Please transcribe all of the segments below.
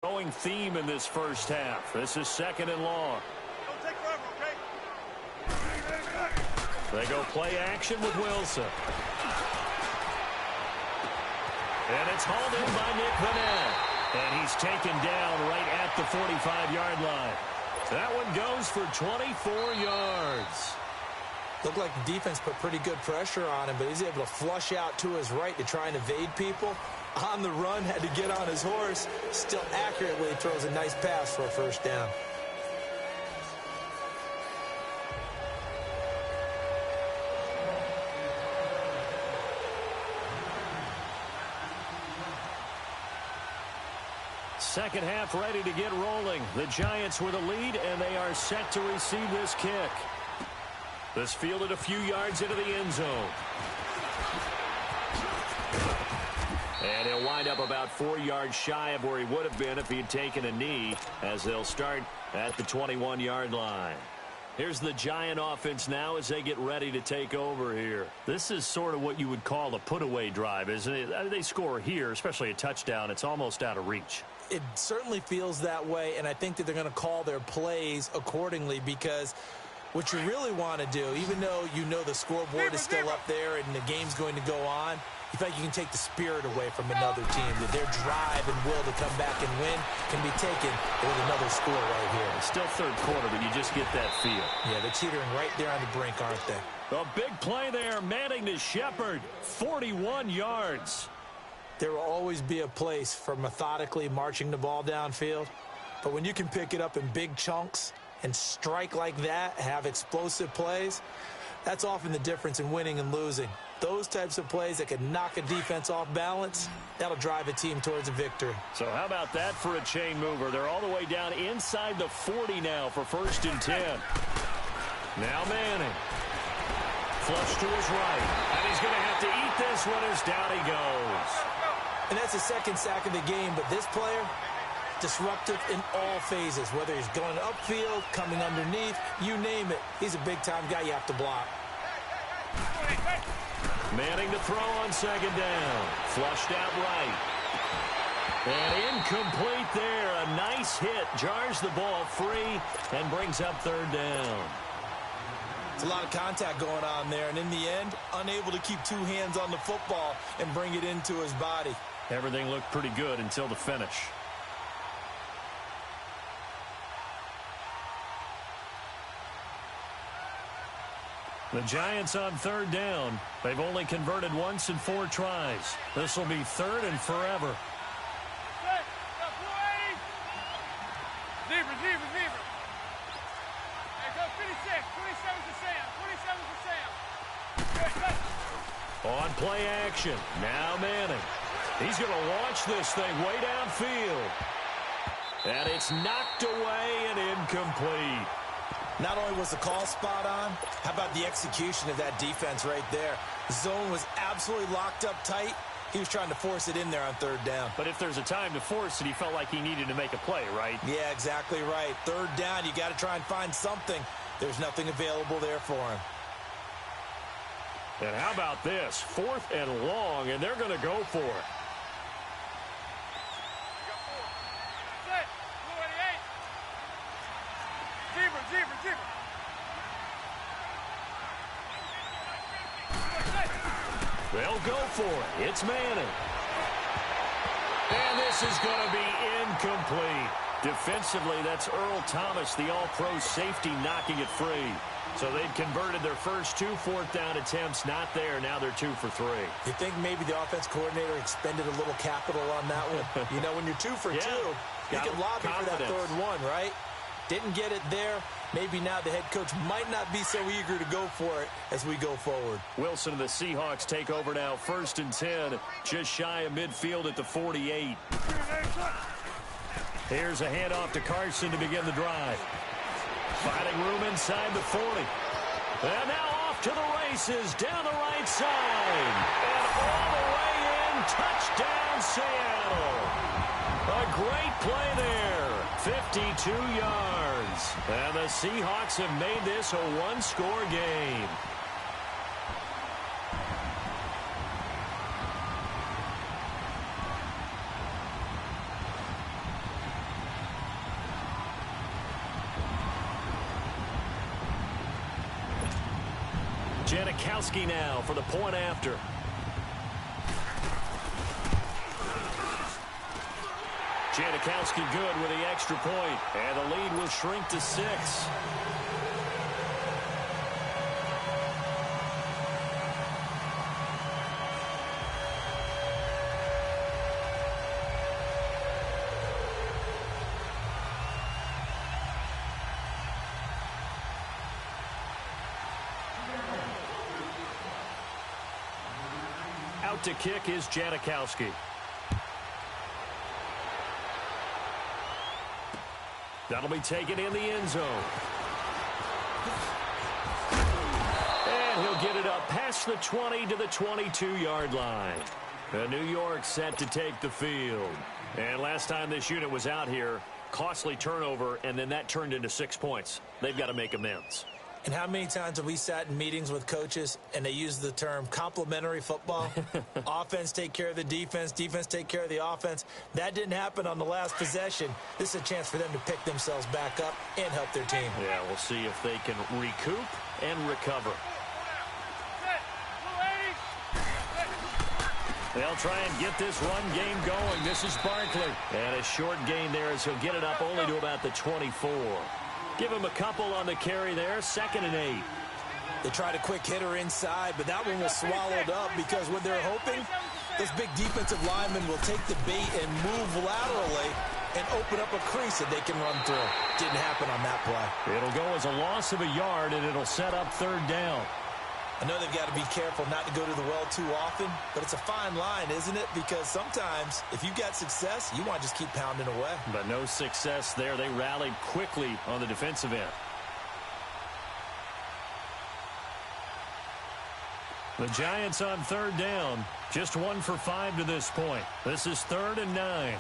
Growing theme in this first half. This is 2nd and long. Don't take forever, okay? They go play action with Wilson. And it's hauled in by Nick Vannett. And he's taken down right at the 45-yard line. That one goes for 24 yards. Looked like the defense put pretty good pressure on him, but he's able to flush out to his right to try and evade people. On the run, had to get on his horse. Still accurately throws a nice pass for a first down. Second half ready to get rolling. The Giants with a lead, and they are set to receive this kick. This fielded a few yards into the end zone. And he'll wind up about 4 yards shy of where he would have been if he had taken a knee, as they'll start at the 21-yard line. Here's the Giant offense now as they get ready to take over here. This is sort of what you would call a put-away drive, isn't it? I mean, they score here, especially a touchdown. It's almost out of reach. It certainly feels that way, and I think that they're going to call their plays accordingly, because what you really want to do, even though you know the scoreboard is still up there and the game's going to go on, you feel like you can take the spirit away from another team. That their drive and will to come back and win can be taken with another score right here. It's still third quarter, but you just get that feel. Yeah, they're teetering right there on the brink, aren't they? A big play there. Manning to Shepard. 41 yards. There will always be a place for methodically marching the ball downfield. But when you can pick it up in big chunks and strike like that, have explosive plays, that's often the difference in winning and losing. Those types of plays that can knock a defense off balance, that'll drive a team towards a victory. So how about that for a chain mover? They're all the way down inside the 40 now for 1st and 10. Now Manning. Flush to his right. And he's going to have to eat this one as down he goes. And that's the second sack of the game, but this player, disruptive in all phases, whether he's going upfield, coming underneath, you name it. He's a big-time guy you have to block. Manning to throw on 2nd down. Flushed out right. And incomplete there. A nice hit. Jars the ball free and brings up 3rd down. It's a lot of contact going on there, and in the end, unable to keep two hands on the football and bring it into his body. Everything looked pretty good until the finish. The Giants on 3rd down. They've only converted once in 4 tries. This will be 3rd and forever. On play action. Now Manning. He's going to launch this thing way downfield. And it's knocked away and incomplete. Not only was the call spot on, how about the execution of that defense right there? The zone was absolutely locked up tight. He was trying to force it in there on 3rd down. But if there's a time to force it, he felt like he needed to make a play, right? Yeah, exactly right. 3rd down, you got to try and find something. There's nothing available there for him. And how about this? 4th and long, and they're going to go for it. They'll go for it. It's Manning. And this is going to be incomplete. Defensively, that's Earl Thomas, the all-pro safety, knocking it free. So they'd converted their first 2 4th down attempts. Not there. Now they're 2 for 3. You think maybe the offense coordinator expended a little capital on that one? You know, when you're 2 for 2, you can lobby for that 3rd one, right? Didn't get it there. Maybe now the head coach might not be so eager to go for it as we go forward. Wilson and the Seahawks take over now. 1st and 10, just shy of midfield at the 48. Here's a handoff to Carson to begin the drive. Finding room inside the 40. And now off to the races down the right side. And all the way in. Touchdown, Seattle. A great play there. 52 yards. And the Seahawks have made this a one-score game. Janikowski now for the point after. Janikowski good with the extra point, and the lead will shrink to 6. Out to kick is Janikowski. That'll be taken in the end zone. And he'll get it up past the 20 to the 22-yard line. New York set to take the field. And last time this unit was out here, costly turnover, and then that turned into 6 points. They've got to make amends. And how many times have we sat in meetings with coaches and they use the term complementary football? Offense take care of the defense, defense take care of the offense. That didn't happen on the last possession. This is a chance for them to pick themselves back up and help their team. Yeah, we'll see if they can recoup and recover. They'll try and get this run game going. This is Barkley. And a short gain there as he'll get it up only to about the 24. Give him a couple on the carry there. 2nd and 8. They tried a quick hitter inside, but that one was swallowed up because what they're hoping, those big defensive linemen will take the bait and move laterally and open up a crease that they can run through. Didn't happen on that play. It'll go as a loss of a yard, and it'll set up 3rd down. I know they've got to be careful not to go to the well too often, but it's a fine line, isn't it? Because sometimes if you've got success, you want to just keep pounding away. But no success there. They rallied quickly on the defensive end. The Giants on 3rd down. Just 1 for 5 to this point. This is 3rd and 9.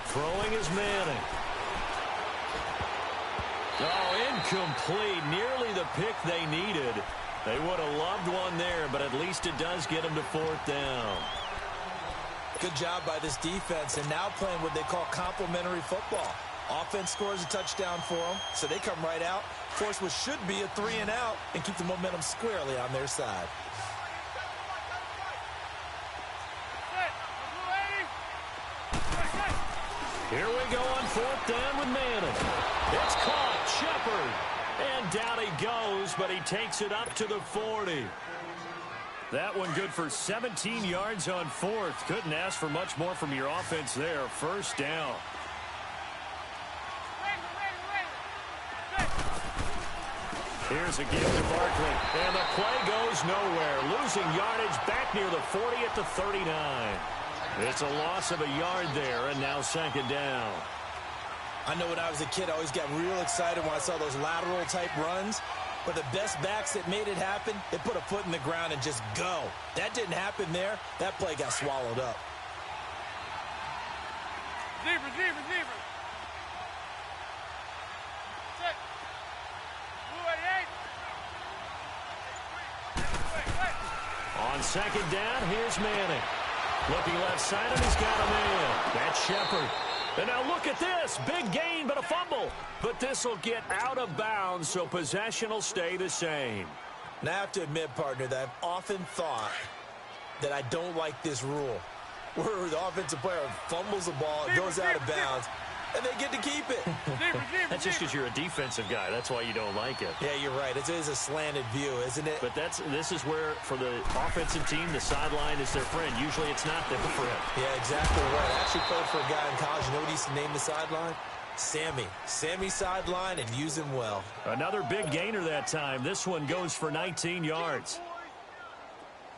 Throwing is Manning. Oh, incomplete. Nearly the pick they needed. They would have loved one there, but at least it does get them to 4th down. Good job by this defense, and now playing what they call complementary football. Offense scores a touchdown for them, so they come right out, force what should be a 3 and out, and keep the momentum squarely on their side. Here we go on 4th down with Manning. It's caught. Shepard. And down he goes, but he takes it up to the 40. That one good for 17 yards on 4th. Couldn't ask for much more from your offense there. 1st down. Here's a give to Barkley. And the play goes nowhere. Losing yardage back near the 40 at the 39. It's a loss of a yard there, and now 2nd down. I know when I was a kid, I always got real excited when I saw those lateral-type runs. But the best backs that made it happen, they put a foot in the ground and just go. That didn't happen there. That play got swallowed up. Receiver. Check. On 2nd down, here's Manning. Looking left side, and he's got a man. That's Shepard. And now look at this. Big gain, but a fumble. But this will get out of bounds, so possession will stay the same. Now, I have to admit, partner, that I've often thought that I don't like this rule, where the offensive player fumbles the ball, it goes out of bounds, and they get to keep it. That's just because you're a defensive guy. That's why you don't like it. Yeah, you're right. It is a slanted view, isn't it? But this is where, for the offensive team, the sideline is their friend. Usually it's not their friend. Yeah, exactly right. I actually played for a guy in college. You know what he used to name the sideline? Sammy. Sammy sideline, and use him well. Another big gainer that time. This one goes for 19 yards.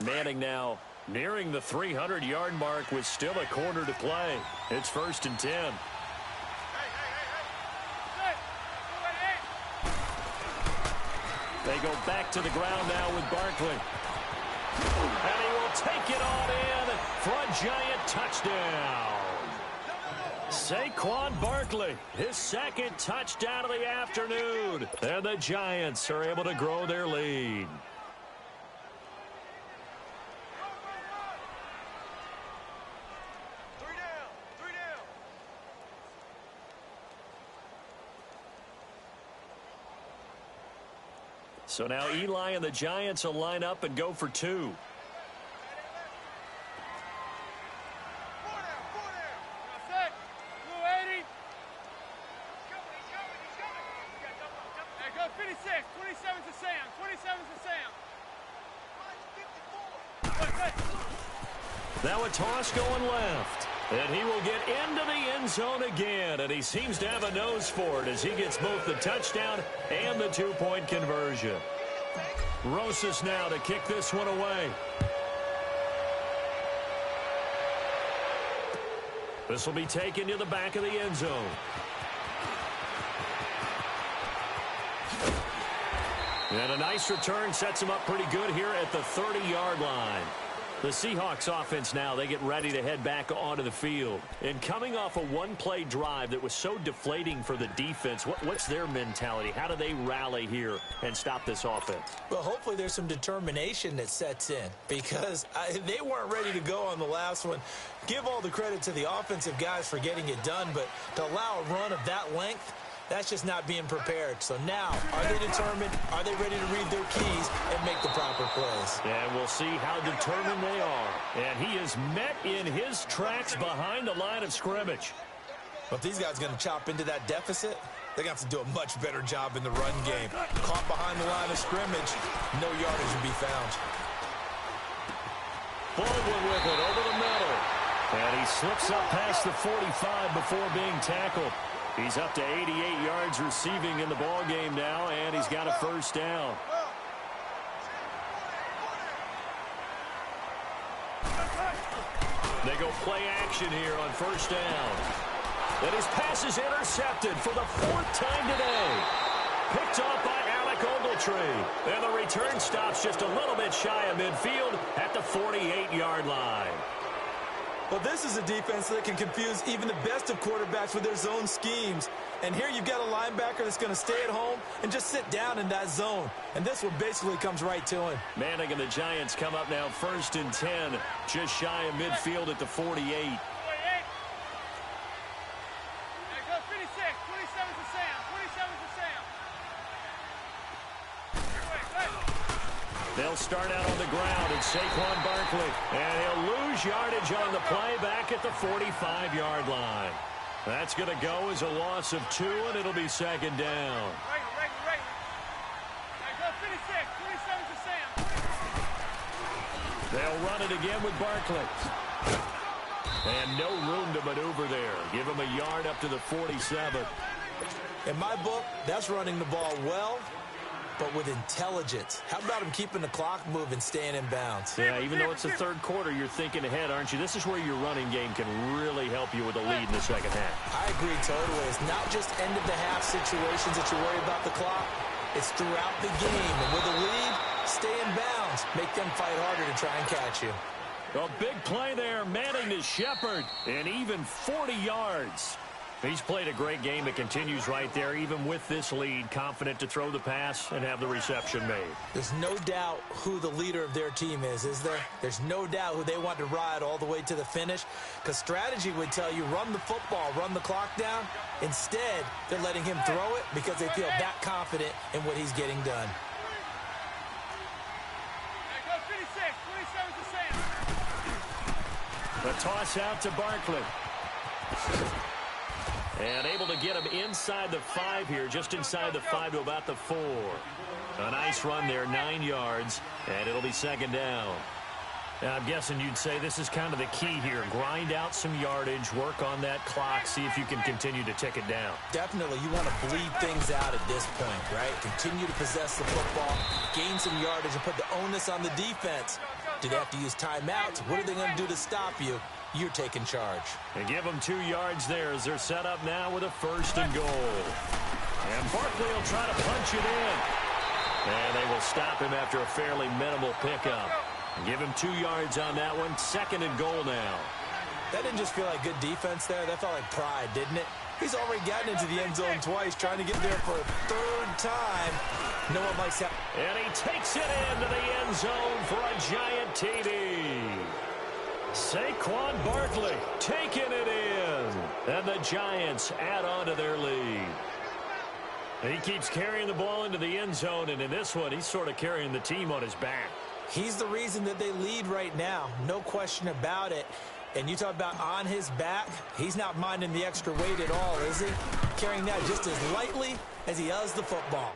Manning now nearing the 300-yard mark with still a quarter to play. It's 1st and 10. They go back to the ground now with Barkley. And he will take it on in for a Giant touchdown. Saquon Barkley, his 2nd touchdown of the afternoon. And the Giants are able to grow their lead. So now Eli and the Giants will line up and go for two. Now a toss going left. And he will get into the end zone again. And he seems to have a nose for it as he gets both the touchdown and the two-point conversion. Rosas now to kick this one away. This will be taken to the back of the end zone. And a nice return sets him up pretty good here at the 30-yard line. The Seahawks offense now, they get ready to head back onto the field. And coming off a one-play drive that was so deflating for the defense, what's their mentality? How do they rally here and stop this offense? Well, hopefully there's some determination that sets in because they weren't ready to go on the last one. Give all the credit to the offensive guys for getting it done, but to allow a run of that length, that's just not being prepared. So now, are they determined? Are they ready to read their keys and make the proper plays? And we'll see how determined they are. And he is met in his tracks behind the line of scrimmage. Well, if these guys are going to chop into that deficit, they're going to have to do a much better job in the run game. Caught behind the line of scrimmage, no yardage will be found. Baldwin with it over the middle. And he slips up past the 45 before being tackled. He's up to 88 yards receiving in the ball game now, and he's got a first down. They go play action here on first down. And his pass is intercepted for the fourth time today. Picked off by Alec Ogletree. And the return stops just a little bit shy of midfield at the 48-yard line. Well, this is a defense that can confuse even the best of quarterbacks with their zone schemes. And here you've got a linebacker that's going to stay at home and just sit down in that zone. And this one basically comes right to him. Manning and the Giants come up now 1st and 10, just shy of midfield at the 48. They'll start out on the ground, and Saquon Barkley. And he'll lose yardage on the play back at the 45-yard line. That's going to go as a loss of 2, and it'll be second down. They'll run it again with Barkley. And no room to maneuver there. Give him a yard up to the 47. In my book, that's running the ball well, but with intelligence. How about him keeping the clock moving, staying in bounds? Yeah, even though it's the third quarter, you're thinking ahead, aren't you? This is where your running game can really help you with a lead in the second half. I agree totally. It's not just end-of-the-half situations that you worry about the clock. It's throughout the game. And with a lead, stay in bounds. Make them fight harder to try and catch you. A big play there. Manning to Shepard. And even 40 yards. He's played a great game. It continues right there, even with this lead, confident to throw the pass and have the reception made. There's no doubt who the leader of their team is there? There's no doubt who they want to ride all the way to the finish, because strategy would tell you run the football, run the clock down. Instead, they're letting him throw it because they feel that confident in what he's getting done. The toss out to Barkley. And able to get him inside the 5 here, just inside the 5 to about the 4. A nice run there, 9 yards, and it'll be second down. Now, I'm guessing you'd say this is kind of the key here. Grind out some yardage, work on that clock, see if you can continue to tick it down. Definitely, you want to bleed things out at this point, right? Continue to possess the football, gain some yardage, and put the onus on the defense. Do they have to use timeouts? What are they going to do to stop you? You're taking charge. And give them 2 yards there as they're set up now with a 1st and goal. And Barkley will try to punch it in. And they will stop him after a fairly minimal pickup. Give him 2 yards on that one. 2nd and goal now. That didn't just feel like good defense there. That felt like pride, didn't it? He's already gotten into the end zone twice, trying to get there for a 3rd time. No one likes that. And he takes it into the end zone for a giant TD. Saquon Barkley taking it in. And the Giants add on to their lead. He keeps carrying the ball into the end zone, and in this one, he's sort of carrying the team on his back. He's the reason that they lead right now. No question about it. And you talk about on his back, he's not minding the extra weight at all, is he? Carrying that just as lightly as he does the football.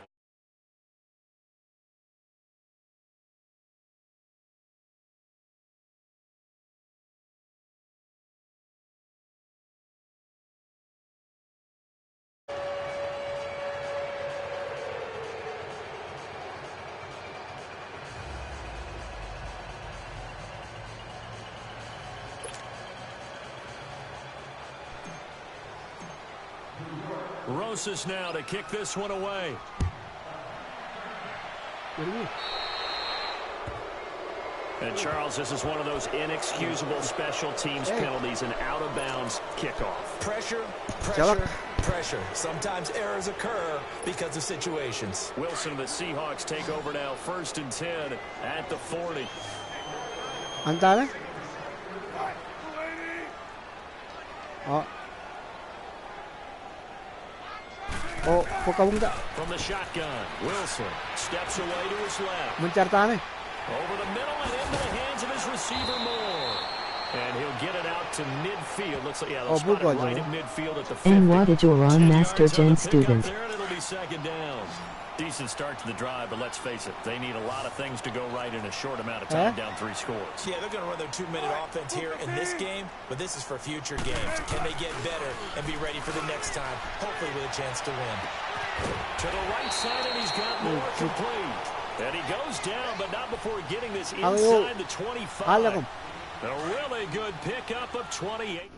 Rosas now to kick this one away. And, Charles, this is one of those inexcusable special teams penalties, an out-of-bounds kickoff. Pressure, pressure, pressure. Sometimes errors occur because of situations. Wilson, the Seahawks take over now, 1st and 10 at the 40. Antara. Oh. Oh, from the shotgun, Wilson steps away to his left. Mencar over the middle and into the hands of his receiver Moore. And he'll get it out to midfield. Looks like, yeah, they'll spot it right at midfield at the 50. And what did your Master Gen student? There, and it'll be 2nd down. Decent start to the drive, but let's face it, they need a lot of things to go right in a short amount of time, down 3 scores. Yeah, they're going to run their 2-minute offense here in this game, but this is for future games. Can they get better and be ready for the next time, hopefully with a chance to win? To the right side, and he's got Moore complete. And he goes down, but not before getting this inside the 25. A really good pickup of 28.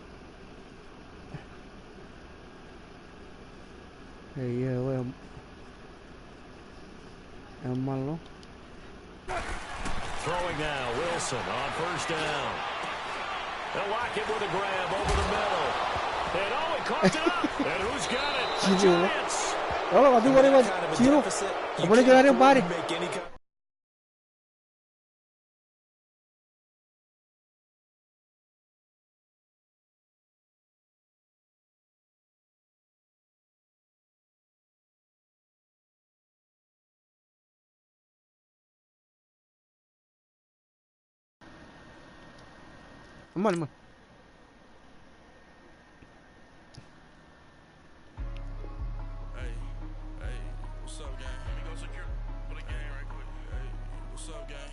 Throwing now, Wilson on 1st down. They'll lock it with a grab over the middle. And oh, he caught it up. And who's got it? The Giants. Oh, aduh, boleh Ciro. Boleh jalan yang pare. Aman. What's up, gang? Let me go secure for the game right quick. Hey, what's up, gang?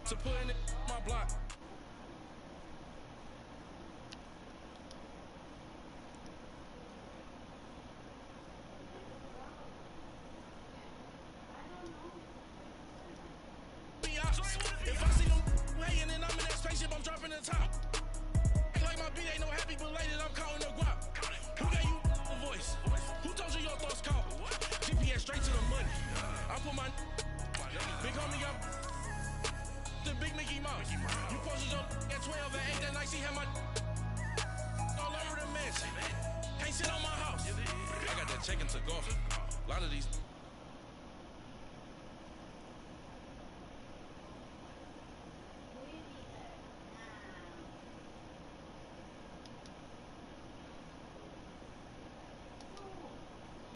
To put in my block. If I see them hating and I'm in that spaceship, I'm dropping the top. Like my beat ain't no happy belated, I'm counting the guap. Who gave you a voice? Who told you your thoughts count? GPS straight to the money. I put my big homie got the big Mickey Mouse. You posted your at 12 and 8 that night, she had my all over the mansion. Can't sit on my house. I got that check into golf. A lot of these